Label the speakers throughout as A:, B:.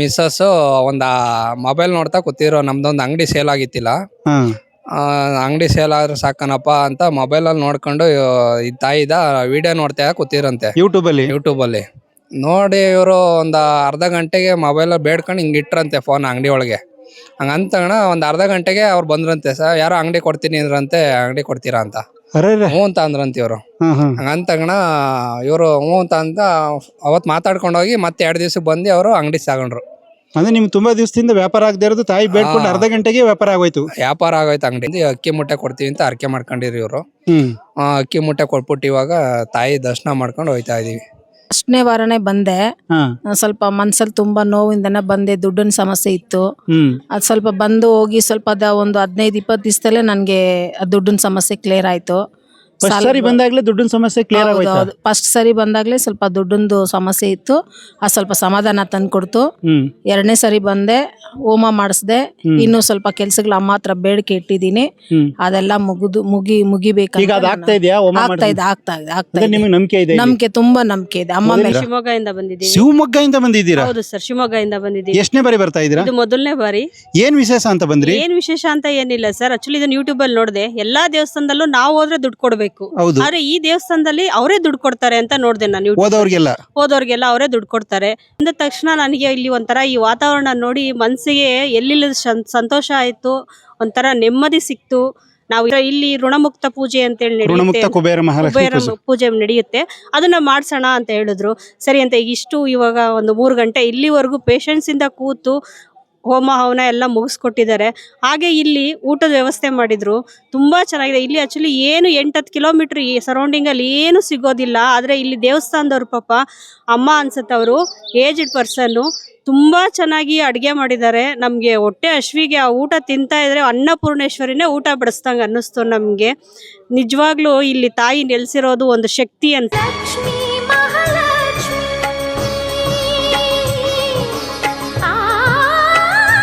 A: Missus ಒಂದ್ mobile ನೋಡ್ತಾ ಕೂತಿರೋ, ನಮ್ದೊಂದು ಅಂಗಡಿ ಸೇಲ್ ಆಗಿತ್ತಿಲ್ಲ.
B: ಹಾ
A: ಅಂಗಡಿ ಸೇಲ್ ಆದ್ರೆ ಸಾಕನಪ್ಪ ಅಂತ ಮೊಬೈಲ್ ಅಲ್ಲಿ ನೋಡ್ಕೊಂಡು ಈ ತಾಯಿದ ವಿಡಿಯೋ ನೋಡ್ತಾ ಕೂತಿರಂತೆ
B: ಯೂಟ್ಯೂಬ್
A: ಅಲ್ಲಿ. ನೋಡಿ ಇವರು ಒಂದ್ ಅರ್ಧ ಗಂಟೆಗೆ ಮೊಬೈಲ್ ಬೇಡ್ಕೊಂಡು ಹಿಂಗ್ ಇಟ್ರಂತೆ ಫೋನ್ ಅಂಗಡಿ ಒಳಗೆ. ಹಂಗಂತಣ ಒಂದ್ ಅರ್ಧ ಗಂಟೆಗೆ ಅವ್ರು ಬಂದ್ರಂತೆ. ಸರ್ ಯಾರೋ ಅಂಗಡಿ ಕೊಡ್ತೀನಿ ಅಂದ್ರಂತೆ, ಅಂಗಡಿ ಕೊಡ್ತೀರಾ ಅಂತ. ಹ್ಞೂ ಅಂತ ಅಂದ್ರಂತ ಇವ್ರು. ಹಂಗಂತಗಣ ಇವರು ಹ್ಞೂ ಅಂತ ಅವತ್ ಮಾತಾಡ್ಕೊಂಡು ಹೋಗಿ ಮತ್ತೆ 2 ದಿವ್ಸಕ್ಕೆ ಬಂದು ಅವರು ಅಂಗಡಿ ತಗೊಂಡ್ರು.
B: ಅಂದ್ರೆ ನಿಮ್ಗೆ ತುಂಬಾ ದಿವಸದಿಂದ ವ್ಯಾಪಾರ ಆಗದೆ ಇರೋದು ತಾಯಿ ಬೇಡ್ಕೊಂಡು ಅರ್ಧ ಗಂಟೆಗೆ ವ್ಯಾಪಾರ ಆಗೋಯ್ತು.
A: ಅಂಗಡಿ ಅಕ್ಕಿ ಮುಟ್ಟೆ ಕೊಡ್ತೀವಿ ಅಂತ ಅರ್ಕೆ ಮಾಡ್ಕೊಂಡಿರಿ ಇವರು. ಅಕ್ಕಿ ಮುಟ್ಟೆ ಕೊಟ್ಬಿಟ್ಟು ಇವಾಗ ತಾಯಿ ದರ್ಶನ ಮಾಡ್ಕೊಂಡು ಹೋಯ್ತಾ ಇದೀವಿ.
C: ಫಸ್ಟ್ನೇ ವಾರನೇ ಬಂದೆ. ಸ್ವಲ್ಪ ಮನ್ಸಲ್ಲಿ ತುಂಬಾ ನೋವಿಂದನೇ ಬಂದೆ. ದುಡ್ಡಿನ ಸಮಸ್ಯೆ ಇತ್ತು. ಅದ್ ಸ್ವಲ್ಪ ಬಂದು ಹೋಗಿ ಸ್ವಲ್ಪ ಒಂದು 15-20 ದಿವಸದಲ್ಲೇ ನನ್ಗೆ ದುಡ್ಡಿನ ಸಮಸ್ಯೆ ಕ್ಲಿಯರ್ ಆಯ್ತು.
B: ಫಸ್ಟ್ ಸರಿ ಬಂದಾಗ್ಲೇ ದುಡ್ಡಿನ ಸಮಸ್ಯೆ ಕ್ಲಿಯರ್ ಆಗೋಯ್ತು.
C: ಫಸ್ಟ್ ಸರಿ ಬಂದಾಗ್ಲೇ ಸ್ವಲ್ಪ ದುಡ್ಡಿಂದು ಸಮಸ್ಯೆ ಇತ್ತು. ಅದು ಸ್ವಲ್ಪ ಸಮಾಧಾನ ತಂದು ಕೊಡ್ತು. 2ನೇ ಸರಿ ಬಂದೆ, ಹೋಮ ಮಾಡಿಸ್ದೆ. ಇನ್ನು ಸ್ವಲ್ಪ ಕೆಲ್ಸಗಳು ಅಮ್ಮ ಹತ್ರ ಬೇಡಿಕೆ ಇಟ್ಟಿದ್ದೀನಿ. ಅದೆಲ್ಲ ಮುಗಿಬೇಕು.
B: ಆಗ್ತಾ ಇದೆ. ನಿಮಗೆ ನಂಬಿಕೆ ಇದೆ?
C: ನಂಬಿಕೆ, ತುಂಬಾ ನಂಬಿಕೆ ಇದೆ ಅಮ್ಮ ಮೇಲೆ.
D: ಶಿವಮೊಗ್ಗದಿಂದ ಬಂದಿದ್ದೀವಿ.
B: ಶಿವಮೊಗ್ಗದಿಂದ ಬಂದಿದ್ದೀರಾ?
D: ಹೌದು ಸರ್, ಶಿವಮೊಗ್ಗದಿಂದ ಬಂದಿದ್ದೀವಿ.
B: ಎಷ್ಟನೇ ಬಾರಿ ಬರ್ತಾ ಇದ್ದೀರಾ?
D: ಇದು ಮೊದಲನೇ ಬಾರಿ.
B: ಏನ್ ವಿಶೇಷ ಅಂತ ಬಂದ್ರಿ?
D: ಏನ್ ವಿಶೇಷ ಅಂತ ಏನಿಲ್ಲ ಸರ್. ಆಕ್ಚುಲಿ ಇದನ್ನ ಯೂಟ್ಯೂಬ್ ಅಲ್ಲಿ ನೋಡಿದೆ. ಎಲ್ಲಾ ದೇವಸ್ಥಾನದಲ್ಲೂ ನಾವು ಹೋದ್ರೆ ದುಡ್ಡು ಕೊಡ್ಬೇಕು, ಆದ್ರೆ ಈ ದೇವಸ್ಥಾನದಲ್ಲಿ ಅವರೇ ದುಡ್ಡು ಕೊಡ್ತಾರೆ ಅಂತ ನೋಡ್ದೆ ನಾನು. ಹೋದವ್ರಿಗೆಲ್ಲ ಅವರೇ ದುಡ್ಡು ಕೊಡ್ತಾರೆ ಅಂದ ತಕ್ಷಣ ನನಗೆ ಇಲ್ಲಿ ಒಂಥರ ಈ ವಾತಾವರಣ ನೋಡಿ ಮನ್ಸಿಗೆ ಎಲ್ಲಿಲ್ಲದ ಸಂತೋಷ ಆಯ್ತು, ಒಂಥರ ನೆಮ್ಮದಿ ಸಿಕ್ತು. ನಾವು ಇಲ್ಲಿ ಋಣಮುಕ್ತ ಪೂಜೆ ಅಂತ ಹೇಳಿ ನಡೆಯುತ್ತೆ, ಕುಬೇರ ಪೂಜೆ ನಡೆಯುತ್ತೆ. ಅದನ್ನ ಮಾಡ್ಸೋಣ ಅಂತ ಹೇಳಿದ್ರು. ಸರಿ ಅಂತ ಇವಾಗ ಒಂದು 3 ಗಂಟೆ ಇಲ್ಲಿವರೆಗೂ ಪೇಷನ್ಸ್ ಇಂದ ಕೂತು ಹೋಮ ಹವನ ಎಲ್ಲ ಮುಗಿಸ್ಕೊಟ್ಟಿದ್ದಾರೆ. ಹಾಗೆ ಇಲ್ಲಿ ಊಟದ ವ್ಯವಸ್ಥೆ ಮಾಡಿದ್ರು, ತುಂಬಾ ಚೆನ್ನಾಗಿದೆ. ಇಲ್ಲಿ ಆಕ್ಚುಲಿ ಏನು 8-10 ಕಿಲೋಮೀಟರ್ ಈ ಸರೌಂಡಿಂಗ್ ಅಲ್ಲಿ ಏನು ಸಿಗೋದಿಲ್ಲ. ಆದ್ರೆ ಇಲ್ಲಿ ದೇವಸ್ಥಾನದವ್ರು ಪಾಪ ಅಮ್ಮ ಅನ್ಸುತ್ತೆ, ಅವರು ಏಜ್ಡ್ ಪರ್ಸನ್, ತುಂಬಾ ಚೆನ್ನಾಗಿ ಅಡ್ಗೆ ಮಾಡಿದ್ದಾರೆ. ನಮ್ಗೆ ಹೊಟ್ಟೆ ಹಶ್ವಿಗೆ ಆ ಊಟ ತಿಂತಾ ಇದ್ರೆ ಅನ್ನಪೂರ್ಣೇಶ್ವರಿನೇ ಊಟ ಬಡಿಸ್ದಂಗ ಅನ್ನಿಸ್ತು ನಮ್ಗೆ. ನಿಜವಾಗ್ಲೂ ಇಲ್ಲಿ ತಾಯಿ ನೆಲೆಸಿರೋದು ಒಂದು ಶಕ್ತಿ ಅಂತ.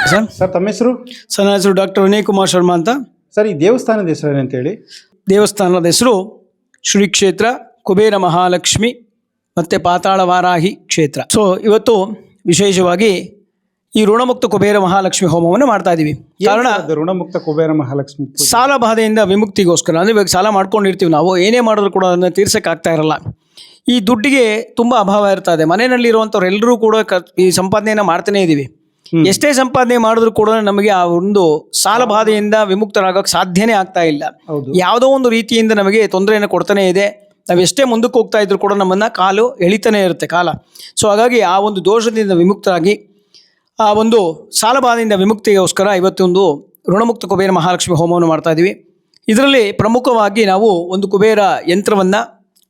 B: ಸರ್ ತಮ್ಮ ಹೆಸರು?
E: ಸರ್ ನನ್ನ ಹೆಸರು ಡಾಕ್ಟರ್ ವಿನಯ್ ಕುಮಾರ್ ಶರ್ಮಾ ಅಂತ.
B: ಸರ್ ಈ ದೇವಸ್ಥಾನದ ಹೆಸರು ಅಂತ ಹೇಳಿ?
E: ದೇವಸ್ಥಾನದ ಹೆಸರು ಶ್ರೀ ಕ್ಷೇತ್ರ ಕುಬೇರ ಮಹಾಲಕ್ಷ್ಮಿ ಮತ್ತು ಪಾತಾಳ ವಾರಾಹಿ ಕ್ಷೇತ್ರ. ಸೊ ಇವತ್ತು ವಿಶೇಷವಾಗಿ ಈ ಋಣಮುಕ್ತ ಕುಬೇರ ಮಹಾಲಕ್ಷ್ಮಿ ಹೋಮವನ್ನು ಮಾಡ್ತಾ ಇದ್ದೀವಿ. ಕಾರಣ
B: ಋಣಮುಕ್ತ ಕುಬೇರ ಮಹಾಲಕ್ಷ್ಮಿ
E: ಸಾಲ ಬಾಧೆಯಿಂದ ವಿಮುಕ್ತಿಗೋಸ್ಕರ. ಅಂದರೆ ಇವಾಗ ಸಾಲ ಮಾಡ್ಕೊಂಡಿರ್ತೀವಿ ನಾವು, ಏನೇ ಮಾಡಿದ್ರು ಕೂಡ ಅದನ್ನು ತೀರ್ಸೋಕ್ಕಾಗ್ತಾ ಇರಲ್ಲ. ಈ ದುಡ್ಡಿಗೆ ತುಂಬ ಅಭಾವ ಇರ್ತದೆ. ಮನೆಯಲ್ಲಿರುವಂಥವ್ರು ಎಲ್ಲರೂ ಕೂಡ ಈ ಸಂಪಾದನೆಯನ್ನು ಮಾಡ್ತಾನೇ ಇದ್ದೀವಿ. ಎಷ್ಟೇ ಸಂಪಾದನೆ ಮಾಡಿದ್ರು ಕೂಡ ನಮಗೆ ಆ ಒಂದು ಸಾಲ ಬಾಧೆಯಿಂದ ವಿಮುಕ್ತರಾಗೋಕೆ ಸಾಧ್ಯನೇ ಆಗ್ತಾ ಇಲ್ಲ. ಯಾವುದೋ ಒಂದು ರೀತಿಯಿಂದ ನಮಗೆ ತೊಂದರೆಯನ್ನು ಕೊಡ್ತಾನೆ ಇದೆ. ನಾವು ಎಷ್ಟೇ ಮುಂದಕ್ಕೆ ಹೋಗ್ತಾ ಇದ್ರು ಕೂಡ ನಮ್ಮನ್ನು ಕಾಲು ಎಳಿತಾನೆ ಇರುತ್ತೆ ಕಾಲ. ಸೊ ಹಾಗಾಗಿ ಆ ಒಂದು ದೋಷದಿಂದ ವಿಮುಕ್ತರಾಗಿ ಆ ಒಂದು ಸಾಲ ಬಾಧೆಯಿಂದ ವಿಮುಕ್ತಿಗೋಸ್ಕರ ಇವತ್ತೊಂದು ಋಣಮುಕ್ತ ಕುಬೇರ ಮಹಾಲಕ್ಷ್ಮಿ ಹೋಮವನ್ನು ಮಾಡ್ತಾ ಇದ್ದೀವಿ. ಇದರಲ್ಲಿ ಪ್ರಮುಖವಾಗಿ ನಾವು ಒಂದು ಕುಬೇರ ಯಂತ್ರವನ್ನು,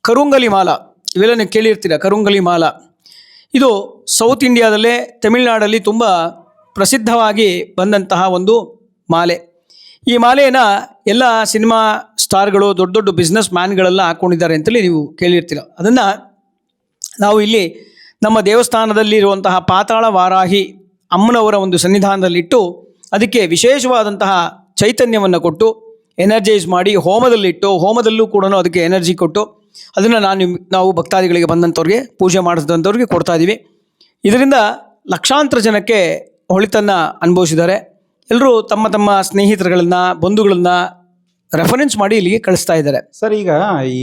E: ಕರುಂಗಲಿ ಮಾಲ, ಇವೆಲ್ಲ ನೀವು ಕೇಳಿರ್ತೀರ. ಕರುಂಗಲಿ ಮಾಲ ಇದು ಸೌತ್ ಇಂಡಿಯಾದಲ್ಲೇ ತಮಿಳುನಾಡಲ್ಲಿ ತುಂಬ ಪ್ರಸಿದ್ಧವಾಗಿ ಬಂದಂತಹ ಒಂದು ಮಾಲೆ. ಈ ಮಾಲೆಯನ್ನು ಎಲ್ಲ ಸಿನಿಮಾ ಸ್ಟಾರ್ಗಳು, ದೊಡ್ಡ ದೊಡ್ಡ ಬಿಸ್ನೆಸ್ ಮ್ಯಾನ್ಗಳೆಲ್ಲ ಹಾಕ್ಕೊಂಡಿದ್ದಾರೆ ಅಂತೇಳಿ ನೀವು ಕೇಳಿರ್ತೀರ. ಅದನ್ನು ನಾವು ಇಲ್ಲಿ ನಮ್ಮ ದೇವಸ್ಥಾನದಲ್ಲಿರುವಂತಹ ಪಾತಾಳ ವಾರಾಹಿ ಅಮ್ಮನವರ ಒಂದು ಸನ್ನಿಧಾನದಲ್ಲಿಟ್ಟು ಅದಕ್ಕೆ ವಿಶೇಷವಾದಂತಹ ಚೈತನ್ಯವನ್ನು ಕೊಟ್ಟು ಎನರ್ಜೈಸ್ ಮಾಡಿ ಹೋಮದಲ್ಲಿಟ್ಟು, ಹೋಮದಲ್ಲೂ ಕೂಡ ಅದಕ್ಕೆ ಎನರ್ಜಿ ಕೊಟ್ಟು ಅದನ್ನು ನಾವು ಭಕ್ತಾದಿಗಳಿಗೆ ಬಂದಂಥವ್ರಿಗೆ, ಪೂಜೆ ಮಾಡಿಸಿದಂಥವ್ರಿಗೆ ಕೊಡ್ತಾ ಇದ್ದೀವಿ. ಇದರಿಂದ ಲಕ್ಷಾಂತರ ಜನಕ್ಕೆ ಒಳಿತನ್ನು ಅನುಭವಿಸಿದ್ದಾರೆ. ಎಲ್ಲರೂ ತಮ್ಮ ತಮ್ಮ ಸ್ನೇಹಿತರುಗಳನ್ನ, ಬಂಧುಗಳನ್ನ ರೆಫರೆನ್ಸ್ ಮಾಡಿ ಇಲ್ಲಿಗೆ ಕಳಿಸ್ತಾ ಇದ್ದಾರೆ.
B: ಸರ್ ಈಗ ಈ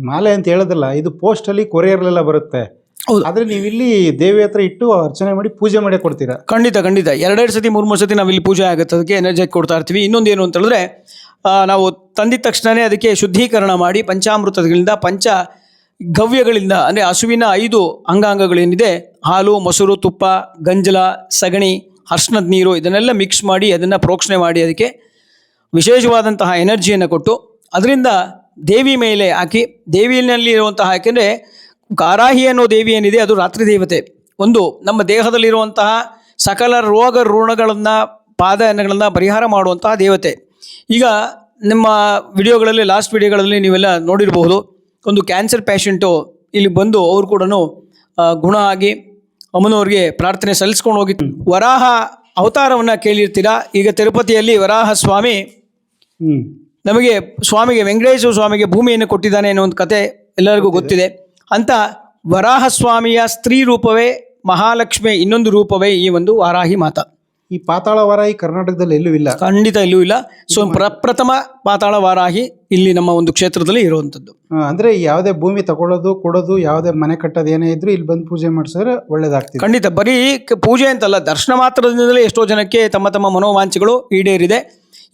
B: ಮಾಲೆ ಅಂತ ಹೇಳೋದಲ್ಲ, ಇದು ಪೋಸ್ಟಲ್ಲಿ ಕೊರಿಯರ್ಲೆಲ್ಲ ಬರುತ್ತೆ. ಆದ್ರೆ ನೀವು ಇಲ್ಲಿ ದೇವಿ ಹತ್ರ ಇಟ್ಟು ಅರ್ಚನೆ ಮಾಡಿ ಪೂಜೆ ಮಾಡಿ ಕೊಡ್ತೀರಾ?
E: ಖಂಡಿತ 2 ಸತಿ 3 ಸತಿ ನಾವು ಇಲ್ಲಿ ಪೂಜೆ ಆಗುತ್ತೆ, ಅದಕ್ಕೆ ಎನರ್ಜಿ ಕೊಡ್ತಾ ಇರ್ತೀವಿ. ಇನ್ನೊಂದೇನು ಅಂತ ಹೇಳಿದ್ರೆ, ನಾವು ತಂದಿದ ತಕ್ಷಣವೇ ಅದಕ್ಕೆ ಶುದ್ಧೀಕರಣ ಮಾಡಿ ಪಂಚಾಮೃತಗಳಿಂದ, ಪಂಚ ಗವ್ಯಗಳಿಂದ, ಅಂದರೆ ಹಸುವಿನ 5 ಅಂಗಾಂಗಗಳೇನಿದೆ, ಹಾಲು, ಮೊಸರು, ತುಪ್ಪ, ಗಂಜಲ, ಸಗಣಿ, ಅರ್ಶನದ ನೀರು, ಇದನ್ನೆಲ್ಲ ಮಿಕ್ಸ್ ಮಾಡಿ ಅದನ್ನು ಪ್ರೋಕ್ಷಣೆ ಮಾಡಿ ಅದಕ್ಕೆ ವಿಶೇಷವಾದಂತಹ ಎನರ್ಜಿಯನ್ನು ಕೊಟ್ಟು ಅದರಿಂದ ದೇವಿ ಮೇಲೆ ಹಾಕಿ, ದೇವಿಯಲ್ಲಿ ಇರುವಂತಹ, ಯಾಕೆಂದರೆ ವಾರಾಹಿ ಅನ್ನೋ ದೇವಿ ಏನಿದೆ ಅದು ರಾತ್ರಿ ದೇವತೆ. ಒಂದು ನಮ್ಮ ದೇಹದಲ್ಲಿರುವಂತಹ ಸಕಲ ರೋಗ ಋಣಗಳನ್ನು, ಪಾದಗಳನ್ನು ಪರಿಹಾರ ಮಾಡುವಂತಹ ದೇವತೆ. ಈಗ ನಿಮ್ಮ ವಿಡಿಯೋಗಳಲ್ಲಿ, ಲಾಸ್ಟ್ ವಿಡಿಯೋಗಳಲ್ಲಿ ನೀವೆಲ್ಲ ನೋಡಿರಬಹುದು, ಒಂದು ಕ್ಯಾನ್ಸರ್ ಪೇಷಂಟು ಇಲ್ಲಿ ಬಂದು ಅವರು ಕೂಡ ಗುಣ ಆಗಿ ಅಮ್ಮನವ್ರಿಗೆ ಪ್ರಾರ್ಥನೆ ಸಲ್ಲಿಸ್ಕೊಂಡು ಹೋಗಿ ವರಾಹ ಅವತಾರವನ್ನು ಕೇಳಿರ್ತೀರಾ. ಈಗ ತಿರುಪತಿಯಲ್ಲಿ ವರಾಹ ಸ್ವಾಮಿ ನಮಗೆ ಸ್ವಾಮಿಗೆ, ವೆಂಕಟೇಶ್ವರ ಸ್ವಾಮಿಗೆ ಭೂಮಿಯನ್ನು ಕೊಟ್ಟಿದ್ದಾನೆ ಅನ್ನೋ ಒಂದು ಕತೆ ಎಲ್ಲರಿಗೂ ಗೊತ್ತಿದೆ. ಅಂತ ವರಾಹ ಸ್ವಾಮಿಯ ಸ್ತ್ರೀ ರೂಪವೇ ಮಹಾಲಕ್ಷ್ಮಿ ಇನ್ನೊಂದು ರೂಪವೇ ಈ ಒಂದು ವಾರಾಹಿ ಮಾತಾ.
B: ಈ ಪಾತಾಳ ವಾರಾಹಿ ಕರ್ನಾಟಕದಲ್ಲಿ ಎಲ್ಲೂ ಇಲ್ಲ.
E: ಖಂಡಿತ ಎಲ್ಲೂ ಇಲ್ಲ. ಸೊ ಪ್ರಪ್ರಥಮ ಪಾತಾಳ ವಾರಾಹಿ ಇಲ್ಲಿ ನಮ್ಮ ಒಂದು ಕ್ಷೇತ್ರದಲ್ಲಿ ಇರುವಂಥದ್ದು.
B: ಅಂದ್ರೆ ಯಾವುದೇ ಭೂಮಿ ತಗೊಳ್ಳೋದು ಕೊಡೋದು ಯಾವುದೇ ಮನೆ ಕಟ್ಟೋದು ಏನೇ ಇದ್ರು ಇಲ್ಲಿ ಬಂದು ಪೂಜೆ ಮಾಡಿಸಿದ್ರೆ ಒಳ್ಳೇದಾಗ್ತದೆ.
E: ಖಂಡಿತ ಬರೀ ಪೂಜೆ ಅಂತಲ್ಲ, ದರ್ಶನ ಮಾತ್ರದಿಂದಲೇ ಎಷ್ಟೋ ಜನಕ್ಕೆ ತಮ್ಮ ತಮ್ಮ ಮನೋವಾಂಛೆಗಳು ಈಡೇರಿದೆ.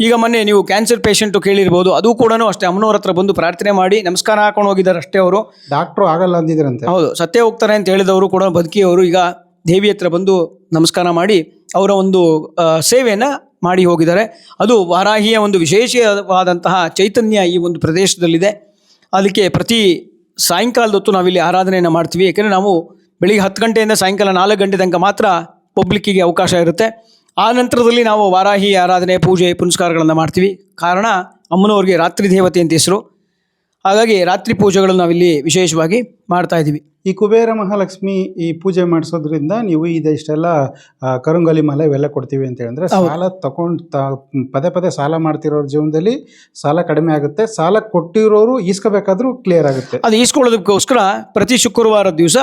E: ಈಗ ಮೊನ್ನೆ ನೀವು ಕ್ಯಾನ್ಸರ್ ಪೇಷಂಟು ಕೇಳಿರ್ಬೋದು, ಅದು ಕೂಡ ಅಷ್ಟೇ ಅಮ್ಮನವ್ರ ಹತ್ರ ಬಂದು ಪ್ರಾರ್ಥನೆ ಮಾಡಿ ನಮಸ್ಕಾರ ಹಾಕೊಂಡು ಹೋಗಿದ್ದಾರೆ ಅಷ್ಟೇ. ಅವರು
B: ಡಾಕ್ಟ್ರು ಆಗಲ್ಲ ಅಂದಿದ್ರಂತೆ.
E: ಹೌದು, ಸತ್ಯ ಹೋಗ್ತಾರೆ ಅಂತ ಹೇಳಿದವರು ಕೂಡ ಬದುಕಿಯವರು ಈಗ ದೇವಿ ಹತ್ರ ಬಂದು ನಮಸ್ಕಾರ ಮಾಡಿ ಅವರ ಒಂದು ಸೇವೆಯನ್ನು ಮಾಡಿ ಹೋಗಿದ್ದಾರೆ. ಅದು ವಾರಾಹಿಯ ಒಂದು ವಿಶೇಷವಾದಂತಹ ಚೈತನ್ಯ ಈ ಒಂದು ಪ್ರದೇಶದಲ್ಲಿದೆ. ಅದಕ್ಕೆ ಪ್ರತಿ ಸಾಯಂಕಾಲದ ಹೊತ್ತು ನಾವಿಲ್ಲಿ ಆರಾಧನೆಯನ್ನು ಮಾಡ್ತೀವಿ. ಯಾಕೆಂದರೆ ನಾವು ಬೆಳಿಗ್ಗೆ 10 ಗಂಟೆಯಿಂದ ಸಾಯಂಕಾಲ 4 ಗಂಟೆ ತನಕ ಮಾತ್ರ ಪಬ್ಲಿಕ್ಕಿಗೆ ಅವಕಾಶ ಇರುತ್ತೆ. ಆ ನಂತರದಲ್ಲಿ ನಾವು ವಾರಾಹಿ ಆರಾಧನೆ, ಪೂಜೆ, ಪುನಸ್ಕಾರಗಳನ್ನು ಮಾಡ್ತೀವಿ. ಕಾರಣ ಅಮ್ಮನವ್ರಿಗೆ ರಾತ್ರಿ ದೇವತೆ ಅಂತ ಹೆಸರು. ಹಾಗಾಗಿ ರಾತ್ರಿ ಪೂಜೆಗಳನ್ನು ನಾವಿಲ್ಲಿ ವಿಶೇಷವಾಗಿ ಮಾಡ್ತಾ ಇದ್ದೀವಿ.
B: ಈ ಕುಬೇರ ಮಹಾಲಕ್ಷ್ಮಿ ಈ ಪೂಜೆ ಮಾಡಿಸೋದ್ರಿಂದ ನೀವು ಇಷ್ಟೆಲ್ಲ ಕರುಂಗಲಿ ಮಾಲೆ ಇವೆಲ್ಲ ಕೊಡ್ತೀವಿ ಅಂತ ಹೇಳಿದ್ರೆ ಸಾಲ ಪದೇ ಪದೇ ಸಾಲ ಮಾಡ್ತಿರೋರ ಜೀವನದಲ್ಲಿ ಸಾಲ ಕಡಿಮೆ ಆಗುತ್ತೆ. ಸಾಲ ಕೊಟ್ಟಿರೋರು ಈಸ್ಕೋಬೇಕಾದ್ರೂ ಕ್ಲಿಯರ್ ಆಗುತ್ತೆ.
E: ಅದು ಈಸ್ಕೊಳ್ಳೋದಕ್ಕೋಸ್ಕರ ಪ್ರತಿ ಶುಕ್ರವಾರದ ದಿವಸ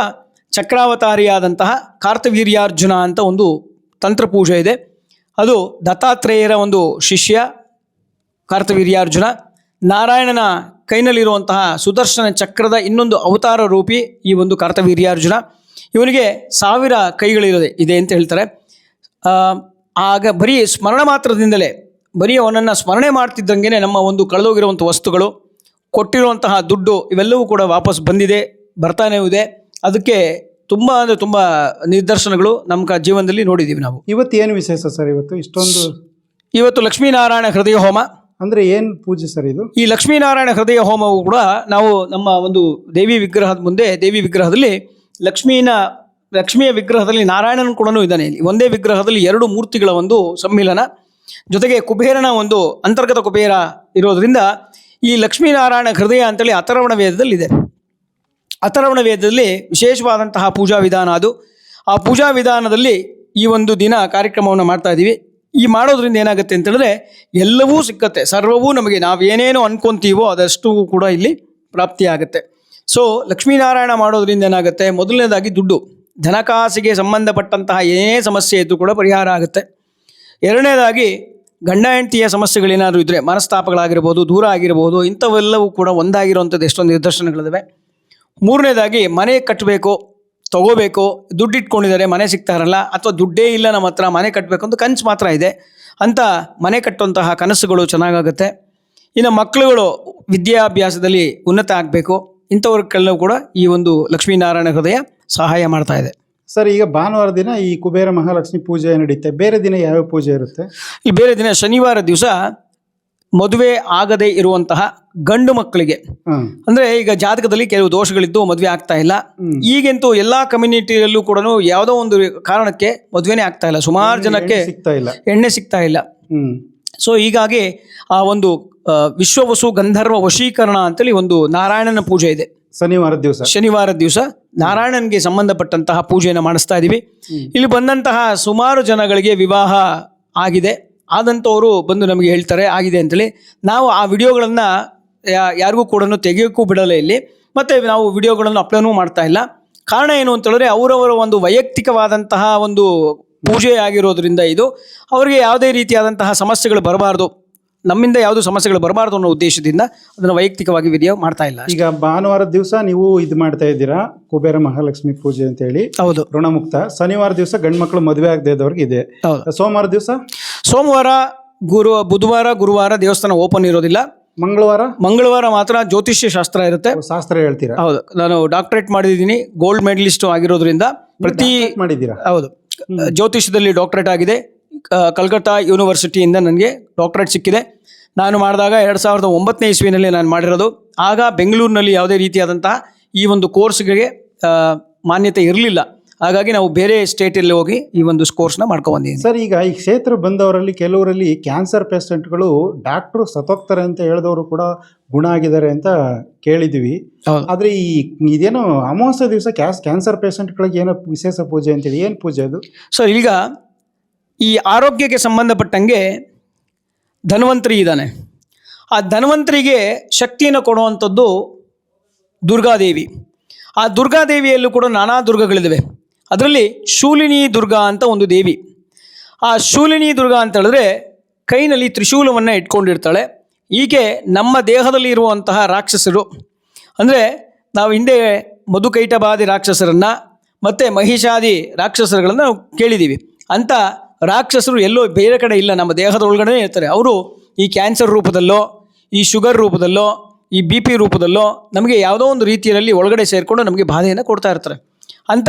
E: ಚಕ್ರಾವತಾರಿಯಾದಂತಹ ಕಾರ್ತವೀರ್ಯಾರ್ಜುನ ಅಂತ ಒಂದು ತಂತ್ರ ಪೂಜೆ ಇದೆ. ಅದು ದತ್ತಾತ್ರೇಯರ ಒಂದು ಶಿಷ್ಯ ಕಾರ್ತವೀರ್ಯಾರ್ಜುನ, ನಾರಾಯಣನ ಕೈನಲ್ಲಿರುವಂತಹ ಸುದರ್ಶನ ಚಕ್ರದ ಇನ್ನೊಂದು ಅವತಾರ ರೂಪಿ ಈ ಒಂದು ಕಾರ್ತವೀರ್ಯಾರ್ಜುನ. ಇವನಿಗೆ 1000 ಕೈಗಳಿದೆ ಅಂತ ಹೇಳ್ತಾರೆ. ಆಗ ಬರೀ ಸ್ಮರಣ ಮಾತ್ರದಿಂದಲೇ, ಬರೀ ಅವನನ್ನು ಸ್ಮರಣೆ ಮಾಡ್ತಿದ್ದಂಗೆ ನಮ್ಮ ಒಂದು ಕಳೆದೋಗಿರುವಂಥ ವಸ್ತುಗಳು, ಕೊಟ್ಟಿರುವಂತಹ ದುಡ್ಡು ಇವೆಲ್ಲವೂ ಕೂಡ ವಾಪಸ್ ಬಂದಿದೆ, ಬರ್ತಾನೇ ಇದೆ. ಅದಕ್ಕೆ ತುಂಬ ಅಂದರೆ ತುಂಬ ನಿದರ್ಶನಗಳು ನಮ್ಮ ಜೀವನದಲ್ಲಿ ನೋಡಿದ್ದೀವಿ ನಾವು.
B: ಇವತ್ತು ಏನು ವಿಶೇಷ ಸರ್?
E: ಇವತ್ತು ಲಕ್ಷ್ಮೀನಾರಾಯಣ ಹೃದಯ ಹೋಮ.
B: ಅಂದರೆ ಏನು ಪೂಜೆ ಸರ್ ಇದು?
E: ಈ ಲಕ್ಷ್ಮೀನಾರಾಯಣ ಹೃದಯ ಹೋಮವು ಕೂಡ ನಾವು ನಮ್ಮ ಒಂದು ದೇವಿ ವಿಗ್ರಹದ ಮುಂದೆ, ದೇವಿ ವಿಗ್ರಹದಲ್ಲಿ ಲಕ್ಷ್ಮಿಯ ವಿಗ್ರಹದಲ್ಲಿ ನಾರಾಯಣನ ಕೂಡ ಇದ್ದಾನೆ. ಇಲ್ಲಿ ಒಂದೇ ವಿಗ್ರಹದಲ್ಲಿ 2 ಮೂರ್ತಿಗಳ ಒಂದು ಸಮ್ಮಿಲನ, ಜೊತೆಗೆ ಕುಬೇರನ ಒಂದು ಅಂತರ್ಗತ ಕುಬೇರ ಇರೋದ್ರಿಂದ ಈ ಲಕ್ಷ್ಮೀನಾರಾಯಣ ಹೃದಯ ಅಂತೇಳಿ ಅಥರ್ವಣ ವೇದದಲ್ಲಿದೆ. ಅಥರ್ವಣ ವೇದದಲ್ಲಿ ವಿಶೇಷವಾದಂತಹ ಪೂಜಾ ವಿಧಾನ ಅದು. ಆ ಪೂಜಾ ವಿಧಾನದಲ್ಲಿ ಈ ಒಂದು ದಿನ ಕಾರ್ಯಕ್ರಮವನ್ನು ಮಾಡ್ತಾ ಇದ್ದೀವಿ. ಈ ಮಾಡೋದ್ರಿಂದ ಏನಾಗುತ್ತೆ ಅಂತೇಳಿದ್ರೆ ಎಲ್ಲವೂ ಸಿಕ್ಕತ್ತೆ, ಸರ್ವವೂ ನಮಗೆ ನಾವೇನೇನೋ ಅನ್ಕೊಂತೀವೋ ಅದಷ್ಟು ಕೂಡ ಇಲ್ಲಿ ಪ್ರಾಪ್ತಿಯಾಗುತ್ತೆ. ಸೊ ಲಕ್ಷ್ಮೀನಾರಾಯಣ ಮಾಡೋದ್ರಿಂದ ಏನಾಗುತ್ತೆ, ಮೊದಲನೇದಾಗಿ ದುಡ್ಡು, ಧನಕಾಸಿಗೆ ಸಂಬಂಧಪಟ್ಟಂತಹ ಏನೇ ಸಮಸ್ಯೆ ಇದ್ದರೂ ಕೂಡ ಪರಿಹಾರ ಆಗುತ್ತೆ. ಎರಡನೇದಾಗಿ ಗಂಡ ಹೆಂಡತಿಯ ಸಮಸ್ಯೆಗಳೇನಾದರೂ ಇದ್ದರೆ, ಮನಸ್ತಾಪಗಳಾಗಿರ್ಬೋದು, ದೂರ ಆಗಿರ್ಬೋದು, ಇಂಥವೆಲ್ಲವೂ ಕೂಡ ಒಂದಾಗಿರುವಂಥದ್ದು ಎಷ್ಟೊಂದು ನಿದರ್ಶನಗಳಿವೆ. ಮೂರನೇದಾಗಿ ಮನೆ ಕಟ್ಟಬೇಕು, ತಗೋಬೇಕು, ದುಡ್ಡು ಇಟ್ಕೊಂಡಿದ್ದಾರೆ, ಮನೆ ಸಿಗ್ತಾ ಇರಲ್ಲ, ಅಥವಾ ದುಡ್ಡೇ ಇಲ್ಲ ನಮ್ಮ ಹತ್ರ, ಮನೆ ಕಟ್ಟಬೇಕು ಅಂತ ಕನಸು ಮಾತ್ರ ಇದೆ ಅಂತ ಮನೆ ಕಟ್ಟುವಂತಹ ಕನಸುಗಳು ಚೆನ್ನಾಗಾಗುತ್ತೆ. ಇನ್ನು ಮಕ್ಕಳುಗಳು ವಿದ್ಯಾಭ್ಯಾಸದಲ್ಲಿ ಉನ್ನತ ಆಗಬೇಕು, ಇಂಥವ್ರಿಗೆಲ್ಲವೂ ಕೂಡ ಈ ಒಂದು ಲಕ್ಷ್ಮೀನಾರಾಯಣ ಹೃದಯ ಸಹಾಯ ಮಾಡ್ತಾ ಇದೆ.
B: ಸರ್, ಈಗ ಭಾನುವಾರ ದಿನ ಈ ಕುಬೇರ ಮಹಾಲಕ್ಷ್ಮಿ ಪೂಜೆ ನಡೀತೆ. ಬೇರೆ ದಿನ ಯಾವ ಪೂಜೆ ಇರುತ್ತೆ?
E: ಈ ಬೇರೆ ದಿನ ಶನಿವಾರ ದಿವಸ ಮದುವೆ ಆಗದೆ ಇರುವಂತಹ ಗಂಡು ಮಕ್ಕಳಿಗೆ, ಅಂದ್ರೆ ಈಗ ಜಾತಕದಲ್ಲಿ ಕೆಲವು ದೋಷಗಳಿದ್ದು ಮದುವೆ ಆಗ್ತಾ ಇಲ್ಲ. ಈಗಂತೂ ಎಲ್ಲಾ ಕಮ್ಯುನಿಟಿಯಲ್ಲೂ ಕೂಡ ಯಾವುದೋ ಒಂದು ಕಾರಣಕ್ಕೆ ಮದುವೆನೇ ಆಗ್ತಾ ಇಲ್ಲ. ಸುಮಾರು ಜನಕ್ಕೆ ಎಣ್ಣೆ ಸಿಗ್ತಾ ಇಲ್ಲ. ಸೊ ಹೀಗಾಗಿ ಆ ಒಂದು ವಿಶ್ವವಸು ಗಂಧರ್ವ ವಶೀಕರಣ ಅಂತೇಳಿ ಒಂದು ನಾರಾಯಣನ ಪೂಜೆ ಇದೆ. ಶನಿವಾರ ದಿವಸ ನಾರಾಯಣನ್ಗೆ ಸಂಬಂಧಪಟ್ಟಂತಹ ಪೂಜೆಯನ್ನು ಮಾಡಿಸ್ತಾ ಇದೀವಿ. ಇಲ್ಲಿ ಬಂದಂತಹ ಸುಮಾರು ಜನಗಳಿಗೆ ವಿವಾಹ ಆಗಿದೆ, ಆದಂಥವರು ಬಂದು ನಮಗೆ ಹೇಳ್ತಾರೆ ಆಗಿದೆ ಅಂತೇಳಿ. ನಾವು ಆ ವಿಡಿಯೋಗಳನ್ನು ಯಾರಿಗೂ ಕೂಡ ತೆಗೆಯೋಕ್ಕೂ ಬಿಡಲ್ಲ ಇಲ್ಲಿ, ಮತ್ತು ನಾವು ವಿಡಿಯೋಗಳನ್ನು ಅಪ್ಲೋಡೂ ಮಾಡ್ತಾ ಇಲ್ಲ. ಕಾರಣ ಏನು ಅಂತೇಳಿದ್ರೆ ಅವರವರ ಒಂದು ವೈಯಕ್ತಿಕವಾದಂತಹ ಒಂದು ಪೂಜೆ ಆಗಿರೋದ್ರಿಂದ ಇದು ಅವರಿಗೆ ಯಾವುದೇ ರೀತಿಯಾದಂತಹ ಸಮಸ್ಯೆಗಳು ಬರಬಾರ್ದು, ನಮ್ಮಿಂದ ಯಾವುದೂ ಸಮಸ್ಯೆಗಳು ಬರಬಾರ್ದು ಅನ್ನೋ ಉದ್ದೇಶದಿಂದ ಅದನ್ನು ವೈಯಕ್ತಿಕವಾಗಿ ವಿಡಿಯೋ ಮಾಡ್ತಾ ಇಲ್ಲ.
B: ಈಗ ಭಾನುವಾರ ದಿವಸ ನೀವು ಇದು ಮಾಡ್ತಾ ಇದ್ದೀರಾ ಕುಬೇರ ಮಹಾಲಕ್ಷ್ಮಿ ಪೂಜೆ ಅಂತ ಹೇಳಿ.
E: ಹೌದು,
B: ಋಣಮುಕ್ತ. ಶನಿವಾರ ದಿವಸ ಗಂಡು ಮಕ್ಕಳು ಮದುವೆ ಆಗದೆ ಇದ್ದವ್ರಿಗೆ ಇದೆ. ಸೋಮವಾರ ದಿವಸ,
E: ಬುಧವಾರ, ಗುರುವಾರ ದೇವಸ್ಥಾನ ಓಪನ್ ಇರೋದಿಲ್ಲ. ಮಂಗಳವಾರ ಮಾತ್ರ ಜ್ಯೋತಿಷ್ಯ ಶಾಸ್ತ್ರ ಇರುತ್ತೆ.
B: ಶಾಸ್ತ್ರ ಹೇಳ್ತೀರಾ?
E: ಹೌದು, ನಾನು ಡಾಕ್ಟರೇಟ್ ಮಾಡಿದ್ದೀನಿ, ಗೋಲ್ಡ್ ಮೆಡಲಿಸ್ಟ್ ಆಗಿರೋದ್ರಿಂದ
B: ಮಾಡಿದ್ದೀರಾ?
E: ಹೌದು, ಜ್ಯೋತಿಷ್ಯದಲ್ಲಿ ಡಾಕ್ಟರೇಟ್ ಆಗಿದೆ. ಕಲ್ಕತ್ತಾ ಯೂನಿವರ್ಸಿಟಿಯಿಂದ ನನಗೆ ಡಾಕ್ಟರೇಟ್ ಸಿಕ್ಕಿದೆ. ನಾನು ಮಾಡಿದಾಗ 2009ನೇ ಇಸ್ವಿನಲ್ಲಿ ನಾನು ಮಾಡಿರೋದು. ಆಗ ಬೆಂಗಳೂರಿನಲ್ಲಿ ಯಾವುದೇ ರೀತಿಯಾದಂತಹ ಈ ಒಂದು ಕೋರ್ಸ್ಗೆ ಮಾನ್ಯತೆ ಇರಲಿಲ್ಲ. ಹಾಗಾಗಿ ನಾವು ಬೇರೆ ಸ್ಟೇಟಲ್ಲಿ ಹೋಗಿ ಈ ಒಂದು ಕೋರ್ಸ್ನ ಮಾಡ್ಕೊಂಡ್ಬಂದಿದ್ದೀನಿ.
B: ಸರ್, ಈಗ ಈ ಕ್ಷೇತ್ರ ಬಂದವರಲ್ಲಿ ಕೆಲವರಲ್ಲಿ ಕ್ಯಾನ್ಸರ್ ಪೇಷಂಟ್ಗಳು ಡಾಕ್ಟ್ರು ಸತ್ತೋಗ್ತಾರೆ ಅಂತ ಹೇಳಿದವರು ಕೂಡ ಗುಣ ಆಗಿದ್ದಾರೆ ಅಂತ ಕೇಳಿದ್ವಿ. ಆದರೆ ಇದೇನೋ ಅಮಾವಾಸ್ಯೆ ದಿವಸ ಕ್ಯಾನ್ಸರ್ ಪೇಷಂಟ್ಗಳಿಗೆ ಏನೋ ವಿಶೇಷ ಪೂಜೆ ಅಂತೇಳಿ, ಏನು ಪೂಜೆ ಅದು?
E: ಸರ್, ಈಗ ಈ ಆರೋಗ್ಯಕ್ಕೆ ಸಂಬಂಧಪಟ್ಟಂಗೆ ಧನ್ವಂತರಿ ಇದ್ದಾನೆ. ಆ ಧನ್ವಂತರಿಗೆ ಶಕ್ತಿಯನ್ನು ಕೊಡುವಂಥದ್ದು ದುರ್ಗಾದೇವಿ. ಆ ದುರ್ಗಾದೇವಿಯಲ್ಲೂ ಕೂಡ ನಾನಾ ದುರ್ಗಗಳಿದ್ದಾವೆ. ಅದರಲ್ಲಿ ಶೂಲಿನಿ ದುರ್ಗಾ ಅಂತ ಒಂದು ದೇವಿ. ಆ ಶೂಲಿನಿ ದುರ್ಗಾ ಅಂತ ಹೇಳಿದ್ರೆ ಕೈನಲ್ಲಿ ತ್ರಿಶೂಲವನ್ನು ಇಟ್ಕೊಂಡಿರ್ತಾಳೆ. ಹೀಗೆ ನಮ್ಮ ದೇಹದಲ್ಲಿ ಇರುವಂತಹ ರಾಕ್ಷಸರು, ಅಂದರೆ ನಾವು ಹಿಂದೆ ಮಧುಕೈಟಭಾದಿ ರಾಕ್ಷಸರನ್ನು ಮತ್ತು ಮಹಿಷಾದಿ ರಾಕ್ಷಸರುಗಳನ್ನು ನಾವು ಕೇಳಿದ್ದೀವಿ. ಅಂಥ ರಾಕ್ಷಸರು ಎಲ್ಲೋ ಬೇರೆ ಕಡೆ ಇಲ್ಲ, ನಮ್ಮ ದೇಹದ ಒಳಗಡೆ ಇರ್ತಾರೆ. ಅವರು ಈ ಕ್ಯಾನ್ಸರ್ ರೂಪದಲ್ಲೋ, ಈ ಶುಗರ್ ರೂಪದಲ್ಲೋ, ಈ ಬಿ ಪಿ ರೂಪದಲ್ಲೋ ನಮಗೆ ಯಾವುದೋ ಒಂದು ರೀತಿಯಲ್ಲಿ ಒಳಗಡೆ ಸೇರಿಕೊಂಡು ನಮಗೆ ಬಾಧೆಯನ್ನು ಕೊಡ್ತಾ ಇರ್ತಾರೆ. ಅಂಥ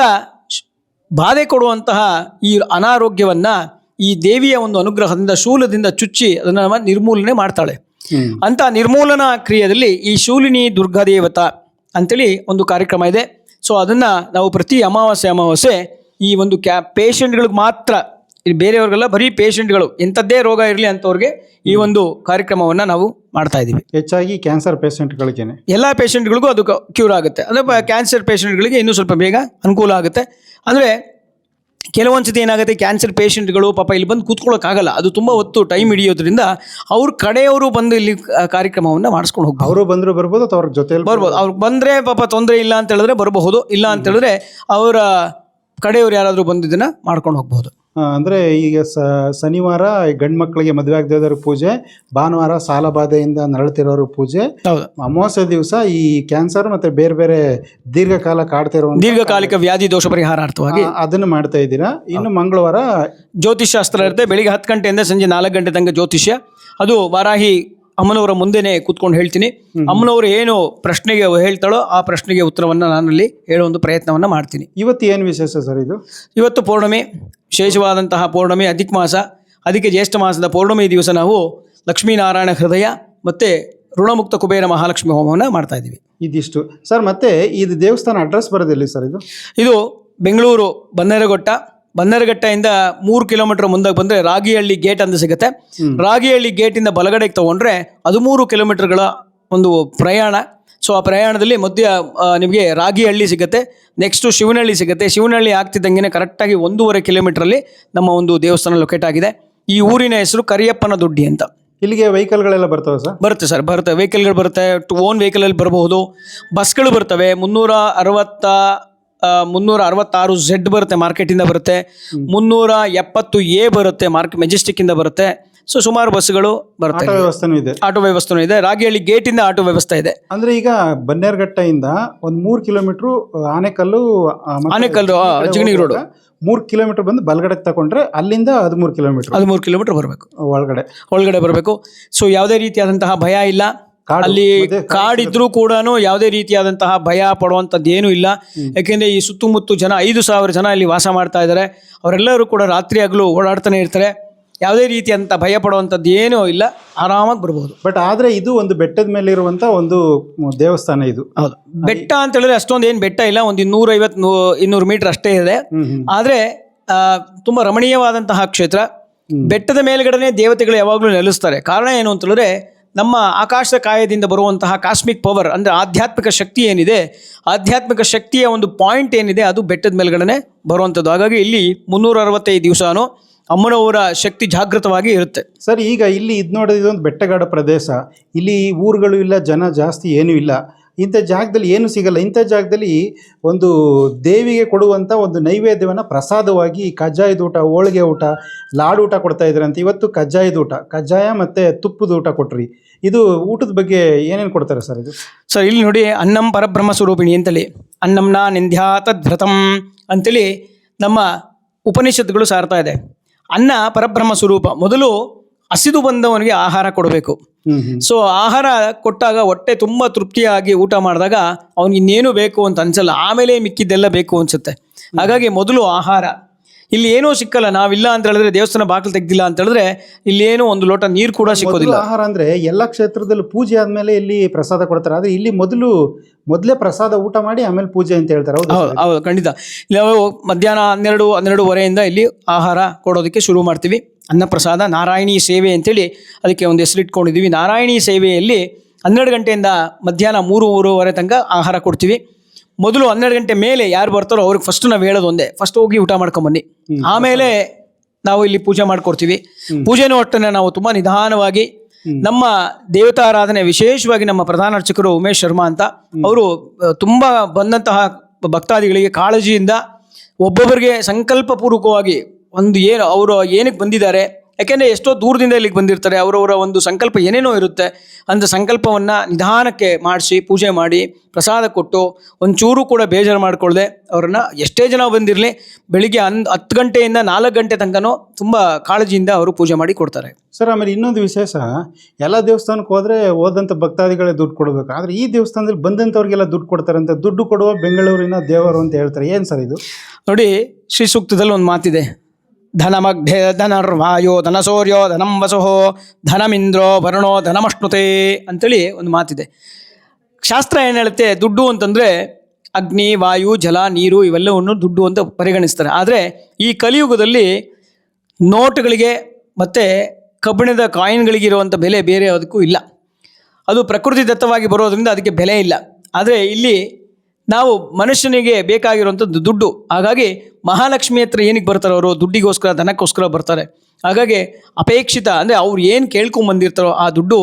E: ಬಾಧೆ ಕೊಡುವಂತಹ ಈ ಅನಾರೋಗ್ಯವನ್ನು ಈ ದೇವಿಯ ಒಂದು ಅನುಗ್ರಹದಿಂದ ಶೂಲದಿಂದ ಚುಚ್ಚಿ ಅದನ್ನು ನಿರ್ಮೂಲನೆ ಮಾಡ್ತಾಳೆ. ಅಂಥ ನಿರ್ಮೂಲನಾ ಕ್ರಿಯೆಯಲ್ಲಿ ಈ ಶೂಲಿನಿ ದುರ್ಗಾದೇವತಾ ಅಂತೇಳಿ ಒಂದು ಕಾರ್ಯಕ್ರಮ ಇದೆ. ಸೊ ಅದನ್ನು ನಾವು ಪ್ರತಿ ಅಮಾವಾಸ್ಯೆ ಈ ಒಂದು ಪೇಷಂಟ್ಗಳಿಗೆ ಮಾತ್ರ, ಇಲ್ಲಿ ಬೇರೆಯವ್ರಿಗೆಲ್ಲ ಬರೀ ಪೇಷಂಟ್ಗಳು, ಎಂಥದ್ದೇ ರೋಗ ಇರಲಿ ಅಂಥವ್ರಿಗೆ ಈ ಒಂದು ಕಾರ್ಯಕ್ರಮವನ್ನು ನಾವು ಮಾಡ್ತಾ ಇದ್ದೀವಿ.
B: ಹೆಚ್ಚಾಗಿ ಕ್ಯಾನ್ಸರ್ ಪೇಷಂಟ್ಗಳಿಗೇನೆ,
E: ಎಲ್ಲ ಪೇಷಂಟ್ಗಳಿಗೂ ಅದು ಕ್ಯೂರ್ ಆಗುತ್ತೆ. ಅಂದರೆ ಕ್ಯಾನ್ಸರ್ ಪೇಷಂಟ್ಗಳಿಗೆ ಇನ್ನೂ ಸ್ವಲ್ಪ ಬೇಗ ಅನುಕೂಲ ಆಗುತ್ತೆ. ಅಂದರೆ ಕೆಲವೊಂದು ಸತಿ ಏನಾಗುತ್ತೆ, ಕ್ಯಾನ್ಸರ್ ಪೇಷಂಟ್ಗಳು ಪಾಪ ಇಲ್ಲಿ ಬಂದು ಕೂತ್ಕೊಳ್ಳೋಕ್ಕಾಗಲ್ಲ, ಅದು ತುಂಬ ಹೊತ್ತು ಟೈಮ್ ಹಿಡಿಯೋದ್ರಿಂದ ಅವ್ರ ಕಡೆಯವರು ಬಂದು ಇಲ್ಲಿ ಕಾರ್ಯಕ್ರಮವನ್ನು ಮಾಡಿಸ್ಕೊಂಡು ಹೋಗ್ಬೋದು.
B: ಅವರು ಬಂದರೂ ಬರ್ಬೋದು ಅಥವಾ ಅವ್ರ ಜೊತೆಲಿ
E: ಬರ್ಬೋದು. ಅವ್ರು ಬಂದರೆ ಪಾಪ ತೊಂದರೆ ಇಲ್ಲ ಅಂತ ಹೇಳಿದ್ರೆ ಬರಬಹುದು, ಇಲ್ಲ ಅಂತ ಹೇಳಿದ್ರೆ ಅವರ ಕಡೆಯವರು ಯಾರಾದರೂ ಬಂದು ಇದನ್ನು ಮಾಡ್ಕೊಂಡು ಹೋಗ್ಬೋದು.
B: ಅಂದರೆ ಈಗ ಶನಿವಾರ ಗಂಡು ಮಕ್ಕಳಿಗೆ ಮದುವೆ ಆಗದಿರೋರ ಪೂಜೆ, ಭಾನುವಾರ ಸಾಲ ಬಾಧೆಯಿಂದ ನರಳುತ್ತಿರೋರ ಪೂಜೆ, ಅಮಾವಾಸ್ಯೆ ದಿವಸ ಈ ಕ್ಯಾನ್ಸರ್ ಮತ್ತೆ ಬೇರೆ ಬೇರೆ ದೀರ್ಘಕಾಲ ಕಾಡ್ತಿರೋ
E: ದೀರ್ಘಕಾಲಿಕ ವ್ಯಾಧಿ ದೋಷ ಪರಿಹಾರಾರ್ಥವಾಗಿ
B: ಅದನ್ನು ಮಾಡ್ತಾ ಇದ್ದೀರಾ. ಇನ್ನು ಮಂಗಳವಾರ
E: ಜ್ಯೋತಿಷ್ಶಾಸ್ತ್ರ ಇರುತ್ತೆ. ಬೆಳಿಗ್ಗೆ 10 ಗಂಟೆಯಿಂದ ಸಂಜೆ 4 ಗಂಟೆ ತನಕ ಜ್ಯೋತಿಷ್ಯ. ಅದು ವಾರಾಹಿ ಅಮ್ಮನವರ ಮುಂದೆನೆ ಕೂತ್ಕೊಂಡು ಹೇಳ್ತೀನಿ. ಅಮ್ಮನವರು ಏನು ಪ್ರಶ್ನೆಗೆ ಹೇಳ್ತಾಳೋ ಆ ಪ್ರಶ್ನೆಗೆ ಉತ್ತರವನ್ನು ನಾನಲ್ಲಿ ಹೇಳೋ ಒಂದು ಪ್ರಯತ್ನವನ್ನು ಮಾಡ್ತೀನಿ.
B: ಇವತ್ತು ಏನು ವಿಶೇಷ ಸರ್?
E: ಇವತ್ತು ಪೌರ್ಣಮಿ, ವಿಶೇಷವಾದಂತಹ ಪೌರ್ಣಮಿ, ಅಧಿಕ ಮಾಸ. ಅದಕ್ಕೆ ಜ್ಯೇಷ್ಠ ಮಾಸದ ಪೌರ್ಣಮಿ ದಿವಸ ನಾವು ಲಕ್ಷ್ಮೀನಾರಾಯಣ ಹೃದಯ ಮತ್ತು ಋಣಮುಕ್ತ ಕುಬೇರ ಮಹಾಲಕ್ಷ್ಮಿ ಹೋಮವನ್ನು ಮಾಡ್ತಾ ಇದ್ದೀವಿ.
B: ಇದಿಷ್ಟು ಸರ್. ಮತ್ತೆ ಇದು ದೇವಸ್ಥಾನ ಅಡ್ರೆಸ್ ಬರೋದಿಲ್ಲ ಸರ್?
E: ಇದು ಬೆಂಗಳೂರು ಬನ್ನೇರಘಟ್ಟದಿಂದ 3 ಕಿಲೋಮೀಟರ್ ಮುಂದೆ ಬಂದರೆ ರಾಗಿಹಳ್ಳಿ ಗೇಟ್ ಅಂತ ಸಿಗುತ್ತೆ. ರಾಗಿಹಳ್ಳಿ ಗೇಟಿಂದ ಬಲಗಡೆಗೆ ತಗೊಂಡ್ರೆ 13 ಕಿಲೋಮೀಟರ್ಗಳ ಒಂದು ಪ್ರಯಾಣ. ಸೊ ಆ ಪ್ರಯಾಣದಲ್ಲಿ ಮಧ್ಯ ನಿಮಗೆ ರಾಗಿಹಳ್ಳಿ ಸಿಗುತ್ತೆ, ನೆಕ್ಸ್ಟು ಶಿವನಹಳ್ಳಿ ಸಿಗುತ್ತೆ. ಶಿವನಹಳ್ಳಿ ಆಗ್ತಿದ್ದಂಗೆ ಕರೆಕ್ಟಾಗಿ 1.5 ಕಿಲೋಮೀಟ್ರಲ್ಲಿ ನಮ್ಮ ಒಂದು ದೇವಸ್ಥಾನ ಲೊಕೇಟ್ ಆಗಿದೆ. ಈ ಊರಿನ ಹೆಸರು ಕರಿಯಪ್ಪನ ದೊಡ್ಡಿ ಅಂತ. ಇಲ್ಲಿಗೆ
B: ವೆಹಿಕಲ್ಗಳೆಲ್ಲ ಬರ್ತವೆ ಸರ್?
E: ಬರುತ್ತೆ ಸರ್, ಬರುತ್ತೆ. ವೆಹಿಕಲ್ಗಳು ಬರುತ್ತೆ, ಓನ್ ವೆಹಿಕಲಲ್ಲಿ ಬರಬಹುದು. ಬಸ್ಗಳು ಬರ್ತವೆ. 366 Z ಬರುತ್ತೆ, ಮಾರ್ಕೆಟಿಂದ ಬರುತ್ತೆ. 370A ಬರುತ್ತೆ, ಮೆಜೆಸ್ಟಿಕ್ಕಿಂದ ಬರುತ್ತೆ. ಸೊ ಸುಮಾರು ಬಸ್ಗಳು ಬರುತ್ತೆ. ಆಟೋ ವ್ಯವಸ್ಥೆನೂ ಇದೆ. ರಾಗಿಹಳ್ಳಿ ಗೇಟಿಂದ ಆಟೋ ವ್ಯವಸ್ಥೆ ಇದೆ.
B: ಅಂದ್ರೆ ಈಗ ಬನ್ನೇರಘಟ್ಟದಿಂದ ಒಂದು 3 ಕಿಲೋಮೀಟರ್ ಆನೆಕಲ್ಲು
E: ಜಿಗಣಿ ರೋಡ್
B: 3 ಕಿಲೋಮೀಟರ್ ಬಂದು ಬಲಗಡೆಗೆ ತಗೊಂಡ್ರೆ ಅಲ್ಲಿಂದ 13 ಕಿಲೋಮೀಟರ್
E: ಬರಬೇಕು,
B: ಒಳಗಡೆ
E: ಬರಬೇಕು. ಸೊ ಯಾವುದೇ ರೀತಿಯಾದಂತಹ ಭಯ ಇಲ್ಲ. ಅಲ್ಲಿ ಕಾಡಿದ್ರೂ ಕೂಡ ಯಾವುದೇ ರೀತಿಯಾದಂತಹ ಭಯ ಪಡುವಂಥದ್ದು ಏನೂ ಇಲ್ಲ. ಯಾಕೆಂದರೆ ಈ ಸುತ್ತಮುತ್ತ ಜನ 5,000 ಜನ ಇಲ್ಲಿ ವಾಸ ಮಾಡ್ತಾ ಇದ್ದಾರೆ. ಅವರೆಲ್ಲರೂ ಕೂಡ ರಾತ್ರಿ ಹಗಲು ಓಡಾಡ್ತಾನೆ ಇರ್ತಾರೆ. ಯಾವುದೇ ರೀತಿಯಂಥ ಭಯ ಪಡುವಂಥದ್ದು ಏನೂ ಇಲ್ಲ, ಆರಾಮಾಗಿ ಬರ್ಬೋದು.
B: ಬಟ್ ಆದರೆ ಇದು ಒಂದು ಬೆಟ್ಟದ ಮೇಲೆ ಇರುವಂಥ ಒಂದು ದೇವಸ್ಥಾನ ಇದು.
E: ಹೌದು, ಬೆಟ್ಟ ಅಂತ ಹೇಳಿದ್ರೆ ಅಷ್ಟೊಂದು ಏನು ಬೆಟ್ಟ ಇಲ್ಲ, ಒಂದು 150-200 ಮೀಟರ್ ಅಷ್ಟೇ ಇದೆ. ಆದರೆ ತುಂಬ ರಮಣೀಯವಾದಂತಹ ಕ್ಷೇತ್ರ. ಬೆಟ್ಟದ ಮೇಲ್ಗಡೆ ದೇವತೆಗಳು ಯಾವಾಗಲೂ ನೆಲೆಸ್ತಾರೆ. ಕಾರಣ ಏನು ಅಂತ ಹೇಳಿದ್ರೆ, ನಮ್ಮ ಆಕಾಶ ಕಾಯದಿಂದ ಬರುವಂತಹ ಕಾಸ್ಮಿಕ್ ಪವರ್, ಅಂದರೆ ಆಧ್ಯಾತ್ಮಿಕ ಶಕ್ತಿ ಏನಿದೆ, ಆಧ್ಯಾತ್ಮಿಕ ಶಕ್ತಿಯ ಒಂದು ಪಾಯಿಂಟ್ ಏನಿದೆ ಅದು ಬೆಟ್ಟದ ಮೇಲ್ಗಡೆ ಬರುವಂಥದ್ದು. ಹಾಗಾಗಿ ಇಲ್ಲಿ 365 ದಿವಸನೂ ಅಮ್ಮನವರ ಶಕ್ತಿ ಜಾಗೃತವಾಗಿ ಇರುತ್ತೆ.
B: ಸರ್, ಈಗ ಇಲ್ಲಿ ಇದು ನೋಡೋದು ಇದೊಂದು ಬೆಟ್ಟಗಾಡ ಪ್ರದೇಶ, ಇಲ್ಲಿ ಊರುಗಳು ಇಲ್ಲ, ಜನ ಜಾಸ್ತಿ ಏನೂ ಇಲ್ಲ. ಇಂಥ ಜಾಗದಲ್ಲಿ ಏನು ಸಿಗಲ್ಲ. ಇಂಥ ಜಾಗದಲ್ಲಿ ಒಂದು ದೇವಿಗೆ ಕೊಡುವಂಥ ಒಂದು ನೈವೇದ್ಯವನ್ನು ಪ್ರಸಾದವಾಗಿ ಕಜ್ಜಾಯದ ಊಟ, ಹೋಳಿಗೆ ಊಟ, ಲಾಡು ಊಟ ಕೊಡ್ತಾ ಇದ್ರಂತೆ. ಇವತ್ತು ಕಜ್ಜಾಯದ ಊಟ, ಕಜ್ಜಾಯ ಮತ್ತು ತುಪ್ಪದ ಊಟ ಕೊಟ್ರಿ. ಇದು ಊಟದ ಬಗ್ಗೆ ಏನೇನು ಕೊಡ್ತಾರೆ ಸರ್?
E: ಸರ್ ಇಲ್ಲಿ ನೋಡಿ, ಅನ್ನಂ ಪರಬ್ರಹ್ಮ ಸ್ವರೂಪಿಣಿ ಅಂತೇಳಿ, ಅನ್ನಂನ ನಿಂದ್ಯಾತದ್ಭೃತಂ ಅಂತೇಳಿ ನಮ್ಮ ಉಪನಿಷತ್ತುಗಳು ಸಾರ್ತಾ ಇದೆ. ಅನ್ನ ಪರಬ್ರಹ್ಮ ಸ್ವರೂಪ. ಮೊದಲು ಹಸಿದು ಬಂದವನಿಗೆ ಆಹಾರ ಕೊಡಬೇಕು. ಸೊ ಆಹಾರ ಕೊಟ್ಟಾಗ ಹೊಟ್ಟೆ ತುಂಬ ತೃಪ್ತಿಯಾಗಿ ಊಟ ಮಾಡಿದಾಗ ಅವ್ನಿಗೆ ಇನ್ನೇನು ಬೇಕು ಅಂತ ಅನ್ಸಲ್ಲ, ಆಮೇಲೆ ಮಿಕ್ಕಿದ್ದೆಲ್ಲ ಬೇಕು ಅನ್ಸುತ್ತೆ. ಹಾಗಾಗಿ ಮೊದಲು ಆಹಾರ. ಇಲ್ಲಿ ಏನೂ ಸಿಕ್ಕಲ್ಲ, ನಾವಿಲ್ಲ ಅಂತ ಹೇಳಿದ್ರೆ, ದೇವಸ್ಥಾನ ಬಾಗಿಲು ತೆಗ್ದಿಲ್ಲ ಅಂತ ಹೇಳಿದ್ರೆ ಇಲ್ಲಿ ಏನೋ ಒಂದು ಲೋಟ ನೀರು ಕೂಡ ಸಿಕ್ಕೋದಿಲ್ಲ.
B: ಆಹಾರ ಅಂದರೆ ಎಲ್ಲ ಕ್ಷೇತ್ರದಲ್ಲೂ ಪೂಜೆ ಆದಮೇಲೆ ಇಲ್ಲಿ ಪ್ರಸಾದ ಕೊಡ್ತಾರೆ. ಆದರೆ ಇಲ್ಲಿ ಮೊದಲೇ ಪ್ರಸಾದ ಊಟ ಮಾಡಿ ಆಮೇಲೆ ಪೂಜೆ ಅಂತ ಹೇಳ್ತಾರೆ.
E: ಹೌದು, ಖಂಡಿತ. ಇಲ್ಲಿ ಮಧ್ಯಾಹ್ನ 12-12:30 ಇಲ್ಲಿ ಆಹಾರ ಕೊಡೋದಕ್ಕೆ ಶುರು ಮಾಡ್ತೀವಿ. ಅನ್ನಪ್ರಸಾದ, ನಾರಾಯಣಿ ಸೇವೆ ಅಂತೇಳಿ ಅದಕ್ಕೆ ಒಂದು ಹೆಸರಿಟ್ಕೊಂಡಿದ್ದೀವಿ. ನಾರಾಯಣಿ ಸೇವೆಯಲ್ಲಿ 12 ಗಂಟೆಯಿಂದ ಮಧ್ಯಾಹ್ನ 3-3:30 ತನಕ ಆಹಾರ ಕೊಡ್ತೀವಿ. ಮೊದಲು 12 ಗಂಟೆ ಮೇಲೆ ಯಾರು ಬರ್ತಾರೋ ಅವ್ರಿಗೆ ಫಸ್ಟ್ ನಾವು ಹೇಳೋದು ಒಂದೇ, ಫಸ್ಟ್ ಹೋಗಿ ಊಟ ಮಾಡ್ಕೊಂಬನ್ನಿ, ಆಮೇಲೆ ನಾವು ಇಲ್ಲಿ ಪೂಜೆ ಮಾಡ್ಕೊಡ್ತೀವಿ. ಪೂಜೆನೂ ಒಟ್ಟನ್ನು ನಾವು ತುಂಬ ನಿಧಾನವಾಗಿ, ನಮ್ಮ ದೇವತಾರಾಧನೆ ವಿಶೇಷವಾಗಿ ನಮ್ಮ ಪ್ರಧಾನ ಅರ್ಚಕರು ಉಮೇಶ್ ಶರ್ಮಾ ಅಂತ, ಅವರು ತುಂಬ ಬಂದಂತಹ ಭಕ್ತಾದಿಗಳಿಗೆ ಕಾಳಜಿಯಿಂದ ಒಬ್ಬೊಬ್ಬರಿಗೆ ಸಂಕಲ್ಪಪೂರ್ವಕವಾಗಿ ಒಂದು ಏನು ಅವರು ಏನಕ್ಕೆ ಬಂದಿದ್ದಾರೆ, ಯಾಕೆಂದರೆ ಎಷ್ಟೋ ದೂರದಿಂದ ಇಲ್ಲಿಗೆ ಬಂದಿರ್ತಾರೆ, ಅವರವರ ಒಂದು ಸಂಕಲ್ಪ ಏನೇನೋ ಇರುತ್ತೆ. ಅಂಥ ಸಂಕಲ್ಪವನ್ನು ನಿಧಾನಕ್ಕೆ ಮಾಡಿಸಿ ಪೂಜೆ ಮಾಡಿ ಪ್ರಸಾದ ಕೊಟ್ಟು ಒಂಚೂರು ಕೂಡ ಬೇಜಾರು ಮಾಡಿಕೊಳ್ಳದೆ ಅವರನ್ನು ಎಷ್ಟೇ ಜನ ಬಂದಿರಲಿ ಬೆಳಿಗ್ಗೆ 10 ಗಂಟೆಯಿಂದ 4 ಗಂಟೆ ತನಕನೂ ತುಂಬ ಕಾಳಜಿಯಿಂದ ಅವರು ಪೂಜೆ ಮಾಡಿ ಕೊಡ್ತಾರೆ.
B: ಸರ್, ಆಮೇಲೆ ಇನ್ನೊಂದು ವಿಶೇಷ, ಎಲ್ಲ ದೇವಸ್ಥಾನಕ್ಕೆ ಹೋದರೆ ಹೋದಂಥ ಭಕ್ತಾದಿಗಳೇ ದುಡ್ಡು ಕೊಡಬೇಕು, ಆದರೆ ಈ ದೇವಸ್ಥಾನದಲ್ಲಿ ಬಂದಂಥವ್ರಿಗೆಲ್ಲ ದುಡ್ಡು ಕೊಡ್ತಾರೆ ಅಂತ, ದುಡ್ಡು ಕೊಡುವ ಬೆಂಗಳೂರಿನ ದೇವರು ಅಂತ ಹೇಳ್ತಾರೆ. ಏನು ಸರ್ ಇದು?
E: ನೋಡಿ, ಶ್ರೀ ಸೂಕ್ತದಲ್ಲಿ ಒಂದು ಮಾತಿದೆ, ಧನಮಗ್ಧೆ ಧನರ್ವಾಯೋ ಧನಸೂರ್ಯೋ ಧನಂ ವಸುಹೋ ಧನಮಿಂದ್ರೋ ವರುಣೋ ಧನಮಶ್ನುತೆ ಅಂತೇಳಿ ಒಂದು ಮಾತಿದೆ. ಶಾಸ್ತ್ರ ಏನು ಹೇಳುತ್ತೆ, ದುಡ್ಡು ಅಂತಂದರೆ ಅಗ್ನಿ, ವಾಯು, ಜಲ, ನೀರು ಇವೆಲ್ಲವನ್ನು ದುಡ್ಡು ಅಂತ ಪರಿಗಣಿಸ್ತಾರೆ. ಆದರೆ ಈ ಕಲಿಯುಗದಲ್ಲಿ ನೋಟುಗಳಿಗೆ ಮತ್ತು ಕಬ್ಬಿಣದ ಕಾಯಿನ್ಗಳಿಗೆ ಇರುವಂಥ ಬೆಲೆ ಬೇರೆ ಅದಕ್ಕೂ ಇಲ್ಲ. ಅದು ಪ್ರಕೃತಿ ದತ್ತವಾಗಿ ಬರೋದ್ರಿಂದ ಅದಕ್ಕೆ ಬೆಲೆ ಇಲ್ಲ. ಆದರೆ ಇಲ್ಲಿ ನಾವು ಮನುಷ್ಯನಿಗೆ ಬೇಕಾಗಿರುವಂಥದ್ದು ದುಡ್ಡು. ಹಾಗಾಗಿ ಮಹಾಲಕ್ಷ್ಮಿ ಹತ್ರ ಏನಕ್ಕೆ ಬರ್ತಾರೆ ಅವರು? ದುಡ್ಡಿಗೋಸ್ಕರ, ಧನಕ್ಕೋಸ್ಕರ ಬರ್ತಾರೆ. ಹಾಗಾಗಿ ಅಪೇಕ್ಷಿತ ಅಂದರೆ ಅವ್ರು ಏನು ಕೇಳ್ಕೊಂಬಂದಿರ್ತಾರೋ ಆ ದುಡ್ಡು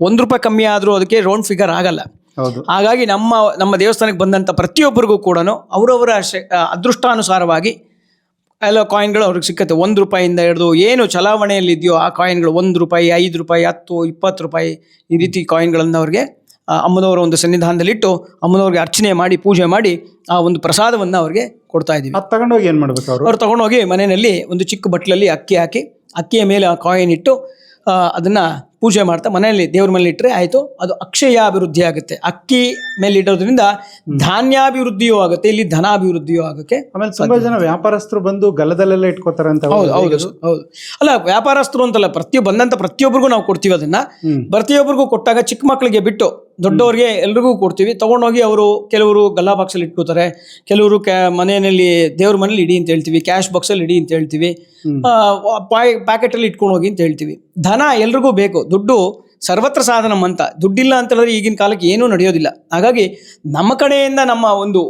E: ₹1 ಕಮ್ಮಿ ಆದರೂ ಅದಕ್ಕೆ ರೌಂಡ್ ಫಿಗರ್ ಆಗಲ್ಲ.
B: ಹೌದು.
E: ಹಾಗಾಗಿ ನಮ್ಮ ದೇವಸ್ಥಾನಕ್ಕೆ ಬಂದಂಥ ಪ್ರತಿಯೊಬ್ಬರಿಗೂ ಕೂಡ ಅವರವರ ಅದೃಷ್ಟಾನುಸಾರವಾಗಿ ಎಲ್ಲ ಕಾಯಿನ್ಗಳು ಅವ್ರಿಗೆ ಸಿಕ್ಕತ್ತೆ. ₹1 ಹಿಡಿದು ಏನು ಚಲಾವಣೆಯಲ್ಲಿದೆಯೋ ಆ ಕಾಯಿನ್ಗಳು ₹1, ₹5, ₹10, ₹20 ಈ ರೀತಿ ಕಾಯಿನ್ಗಳನ್ನು ಅವ್ರಿಗೆ ಅಮ್ಮನವರ ಒಂದು ಸನ್ನಿಧಾನದಲ್ಲಿಟ್ಟು ಅಮ್ಮನವ್ರಿಗೆ ಅರ್ಚನೆ ಮಾಡಿ ಪೂಜೆ ಮಾಡಿ ಆ ಒಂದು ಪ್ರಸಾದವನ್ನು ಅವ್ರಿಗೆ ಕೊಡ್ತಾ ಇದ್ದೀವಿ.
B: ಅದು ತಗೊಂಡೋಗಿ ಏನು ಮಾಡಬೇಕು ಅವ್ರು
E: ತಗೊಂಡೋಗಿ ಮನೆಯಲ್ಲಿ ಒಂದು ಚಿಕ್ಕ ಬಟ್ಲಲ್ಲಿ ಅಕ್ಕಿ ಹಾಕಿ ಅಕ್ಕಿಯ ಮೇಲೆ ಆ ಕಾಯಿನ್ ಇಟ್ಟು ಅದನ್ನು ಪೂಜೆ ಮಾಡ್ತಾ ಮನೆಯಲ್ಲಿ ದೇವ್ರ ಮೇಲೆ ಇಟ್ಟರೆ ಆಯಿತು. ಅದು ಅಕ್ಷಯಾಭಿವೃದ್ಧಿ ಆಗುತ್ತೆ. ಅಕ್ಕಿ ಮೇಲೆ ಇಡೋದ್ರಿಂದ ಧಾನ್ಯಾಭಿವೃದ್ಧಿಯೂ ಆಗುತ್ತೆ, ಇಲ್ಲಿ ಧನಾಭಿವೃದ್ಧಿಯೂ ಆಗುತ್ತೆ.
B: ಆಮೇಲೆ ತುಂಬಾ ಜನ ವ್ಯಾಪಾರಸ್ಥರು ಬಂದು ಗಲ್ಲದಲ್ಲೆಲ್ಲ ಇಟ್ಕೋತಾರೆ ಅಂತ.
E: ಹೌದು. ಅಲ್ಲ, ವ್ಯಾಪಾರಸ್ಥರು ಅಂತಲ್ಲ, ಬಂದಂತ ಪ್ರತಿಯೊಬ್ಬರಿಗೂ ನಾವು ಕೊಡ್ತೀವಿ. ಅದನ್ನ ಪ್ರತಿಯೊಬ್ಬರಿಗೂ ಕೊಟ್ಟಾಗ ಚಿಕ್ಕ ಮಕ್ಕಳಿಗೆ ಬಿಟ್ಟು ದೊಡ್ಡವ್ರಿಗೆ ಎಲ್ರಿಗೂ ಕೊಡ್ತೀವಿ. ತಗೊಂಡೋಗಿ ಅವರು ಕೆಲವರು ಗಲ್ಲಾ ಬಾಕ್ಸಲ್ಲಿ ಇಟ್ಕೋತಾರೆ, ಕೆಲವರು ಮನೆಯಲ್ಲಿ ದೇವ್ರ ಮನೇಲಿ ಇಡಿ ಅಂತ ಹೇಳ್ತೀವಿ, ಕ್ಯಾಶ್ ಬಾಕ್ಸಲ್ಲಿ ಇಡಿ ಅಂತ ಹೇಳ್ತೀವಿ, ಪ್ಯಾಕೆಟಲ್ಲಿ ಇಟ್ಕೊಂಡು ಹೋಗಿ ಅಂತ ಹೇಳ್ತೀವಿ. ಧನ ಎಲ್ರಿಗೂ ಬೇಕು. ದುಡ್ಡು ಸರ್ವತ್ರ ಸಾಧನಂ ಅಂತ. ದುಡ್ಡಿಲ್ಲ ಅಂತ ಹೇಳಿದ್ರೆ ಈಗಿನ ಕಾಲಕ್ಕೆ ಏನೂ ನಡೆಯೋದಿಲ್ಲ. ಹಾಗಾಗಿ ನಮ್ಮ ಕಡೆಯಿಂದ ನಮ್ಮ ಒಂದು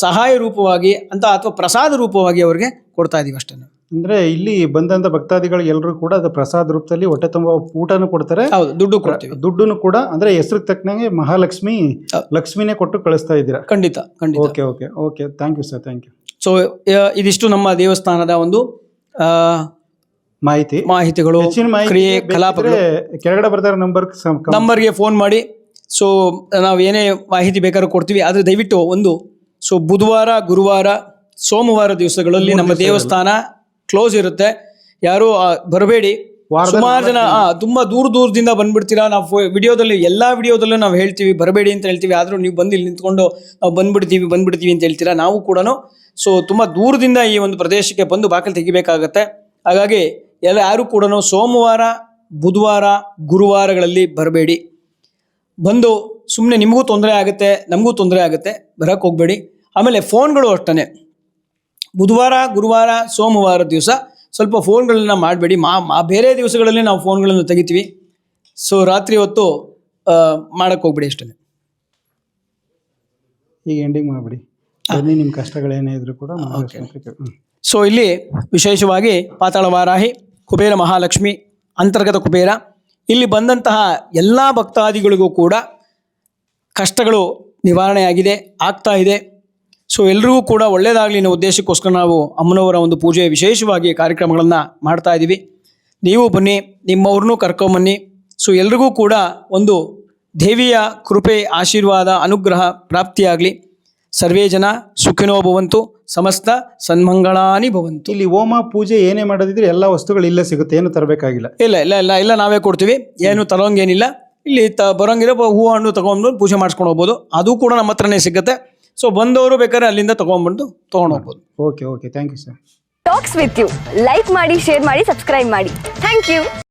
E: ಸಹಾಯ ರೂಪವಾಗಿ ಅಂತ ಅಥವಾ ಪ್ರಸಾದ ರೂಪವಾಗಿ ಅವ್ರಿಗೆ ಕೊಡ್ತಾ ಇದೀವಿ ಅಷ್ಟೇ.
B: ಅಂದ್ರೆ ಇಲ್ಲಿ ಬಂದಂತ ಭಕ್ತಾದಿಗಳಿಗೆ ಎಲ್ಲರೂ ಕೂಡ ಅದು ಪ್ರಸಾದ ರೂಪದಲ್ಲಿ ಹೊಟ್ಟೆ ತುಂಬ ಊಟನೂ ಕೊಡ್ತಾರೆ.
E: ಹೌದು, ದುಡ್ಡು ಕೊಡ್ತೀವಿ.
B: ದುಡ್ಡನ್ನು ಕೂಡ ಅಂದ್ರೆ ಹೆಸರಿಗೆ ತಕ್ಕನಂಗೆ ಮಹಾಲಕ್ಷ್ಮಿ ಲಕ್ಷ್ಮಿನೇ ಕೊಟ್ಟು ಕಳಿಸ್ತಾ ಇದ್ದೀರಾ.
E: ಖಂಡಿತ.
B: Okay thank you sir, thank you.
E: So ಇದಿಷ್ಟು ನಮ್ಮ ದೇವಸ್ಥಾನದ ಒಂದು ಮಾಹಿತಿಗಳು, ಕ್ರಿಯೆ, ಕಲಾಪಗಳು.
B: ಕೆಳಗಡೆ ಬರ್ತಾರೆ
E: ನಂಬರ್ಗೆ ಫೋನ್ ಮಾಡಿ. ಸೊ ನಾವು ಏನೇ ಮಾಹಿತಿ ಬೇಕಾದ್ರೂ ಕೊಡ್ತೀವಿ. ಆದರೆ ದಯವಿಟ್ಟು ಬುಧವಾರ, ಗುರುವಾರ, ಸೋಮವಾರ ದಿವಸಗಳಲ್ಲಿ ನಮ್ಮ ದೇವಸ್ಥಾನ ಕ್ಲೋಸ್ ಇರುತ್ತೆ. ಯಾರು ಬರಬೇಡಿ. ಸುಮಾರು ಜನ ತುಂಬಾ ದೂರದಿಂದ ಬಂದ್ಬಿಡ್ತೀರಾ. ನಾವು ಎಲ್ಲಾ ವಿಡಿಯೋದಲ್ಲೂ ನಾವು ಹೇಳ್ತೀವಿ ಬರಬೇಡಿ ಅಂತ ಹೇಳ್ತೀವಿ. ಆದ್ರೂ ನೀವು ಬಂದು ಇಲ್ಲಿ ನಿಂತ್ಕೊಂಡು ನಾವು ಬಂದ್ಬಿಡ್ತೀವಿ ಅಂತ ಹೇಳ್ತೀರಾ. ನಾವು ಕೂಡ ತುಂಬಾ ದೂರದಿಂದ ಈ ಒಂದು ಪ್ರದೇಶಕ್ಕೆ ಬಂದು ಬಾಗಿಲು ತೆಗಿಬೇಕಾಗತ್ತೆ. ಹಾಗಾಗಿ ಯಾರು ಕೂಡ ಸೋಮವಾರ, ಬುಧವಾರ, ಗುರುವಾರಗಳಲ್ಲಿ ಬರಬೇಡಿ. ಬಂದು ಸುಮ್ಮನೆ ನಿಮಗೂ ತೊಂದರೆ ಆಗುತ್ತೆ, ನಮಗೂ ತೊಂದರೆ ಆಗುತ್ತೆ, ಬರಕ್ಕೆ ಹೋಗಬೇಡಿ. ಆಮೇಲೆ ಫೋನ್ಗಳು ಅಷ್ಟೇ. ಬುಧವಾರ, ಗುರುವಾರ, ಸೋಮವಾರ ದಿವಸ ಸ್ವಲ್ಪ ಫೋನ್ಗಳನ್ನ ಮಾಡಬೇಡಿ. ಬೇರೆ ದಿವಸಗಳಲ್ಲಿ ನಾವು ಫೋನ್ಗಳನ್ನು ತೆಗಿತೀವಿ. ಸೊ ರಾತ್ರಿ ಹೊತ್ತು ಮಾಡಕ್ಕೆ ಹೋಗ್ಬೇಡಿ ಅಷ್ಟೇ.
B: ಈಗ ಎಂಡಿಂಗ್ ಮಾಡಿಬಿಡಿ. ನಿಮ್ಮ ಕಷ್ಟಗಳೇನೇ ಇದ್ರು ಕೂಡ.
E: ಸೊ ಇಲ್ಲಿ ವಿಶೇಷವಾಗಿ ಪಾತಾಳ ವಾರಾಹಿ, ಕುಬೇರ ಮಹಾಲಕ್ಷ್ಮಿ, ಅಂತರ್ಗತ ಕುಬೇರ, ಇಲ್ಲಿ ಬಂದಂತಹ ಎಲ್ಲ ಭಕ್ತಾದಿಗಳಿಗೂ ಕೂಡ ಕಷ್ಟಗಳು ನಿವಾರಣೆಯಾಗಿದೆ, ಆಗ್ತಾ ಇದೆ. ಸೊ ಎಲ್ರಿಗೂ ಕೂಡ ಒಳ್ಳೆಯದಾಗಲಿ ಅನ್ನೋ ಉದ್ದೇಶಕ್ಕೋಸ್ಕರ ನಾವು ಅಮ್ಮನವರ ಒಂದು ಪೂಜೆ ವಿಶೇಷವಾಗಿ ಕಾರ್ಯಕ್ರಮಗಳನ್ನು ಮಾಡ್ತಾ ಇದ್ದೀವಿ. ನೀವು ಬನ್ನಿ, ನಿಮ್ಮವ್ರನ್ನೂ ಕರ್ಕೊಂಬನ್ನಿ. ಸೊ ಎಲ್ರಿಗೂ ಕೂಡ ಒಂದು ದೇವಿಯ ಕೃಪೆ, ಆಶೀರ್ವಾದ, ಅನುಗ್ರಹ ಪ್ರಾಪ್ತಿಯಾಗಲಿ. ಸರ್ವೇ ಜನ ಸುಖಿನೋ ಭವಂತು, ಸಮಸ್ತ ಸನ್ಮಂಗಳಾನಿ ಭವಂತು.
B: ಇಲ್ಲಿ ಹೋಮ ಪೂಜೆ ಏನೇ ಮಾಡೋದಿದ್ರೆ ಎಲ್ಲ ವಸ್ತುಗಳು ಇಲ್ಲೇ ಸಿಗುತ್ತೆ, ಏನು ತರಬೇಕಾಗಿಲ್ಲ.
E: ಇಲ್ಲ ನಾವೇ ಕೊಡ್ತೀವಿ, ಏನು ತರೋಂಗೇನಿಲ್ಲ. ಇಲ್ಲಿ ಬರೋಂಗಿರೋ ಹೂವು ಹಣ್ಣು ತಗೊಂಡು ಪೂಜೆ ಮಾಡಿಸ್ಕೊಂಡು ಹೋಗ್ಬೋದು. ಅದು ಕೂಡ ನಮ್ಮ ಹತ್ರನೇ ಸಿಗುತ್ತೆ. ಸೊ ಬಂದವರು ಬೇಕಾದ್ರೆ ಅಲ್ಲಿಂದ ತಗೊಂಡು ಹೋಗ್ಬೋದು.
B: Okay thank you sir.
F: Talks with you like ಮಾಡಿ, ಶೇರ್ ಮಾಡಿ, ಸಬ್ಸ್ಕ್ರೈಬ್ ಮಾಡಿ. Thank you.